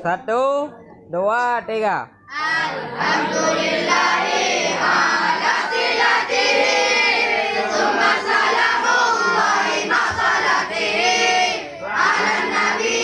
Satu, dua, tiga. Alhamdulillahi ala silatihi Summa salamullahi ma'salatihi Ala nabi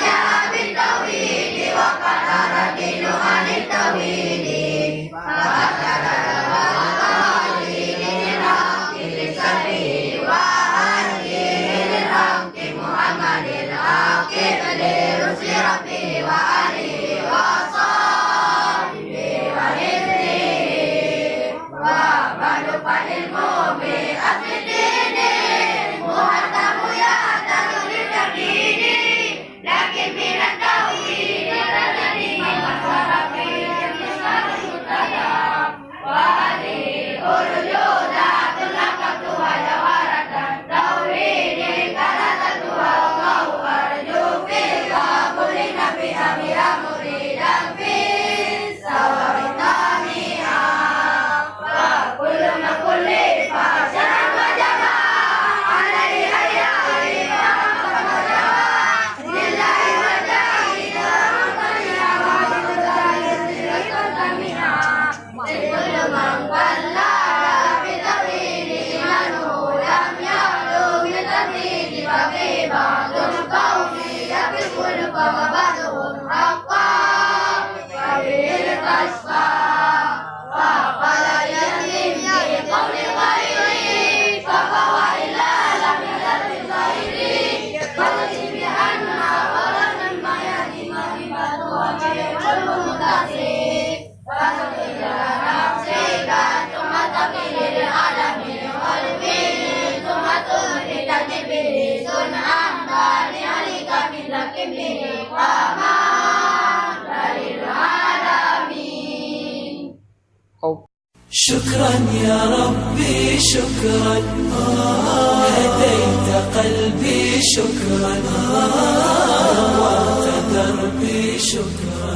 jabit tawhidi Wa qadara dinu anit tawhidi Fa'asara wa'ali Lirhamki lisani Wa'ali lirhamki Muhammadin Akhir lirusli rabbi Wa'ali شكرا يا ربي شكرا هديت قلبي شكرا نورت دربي شكرا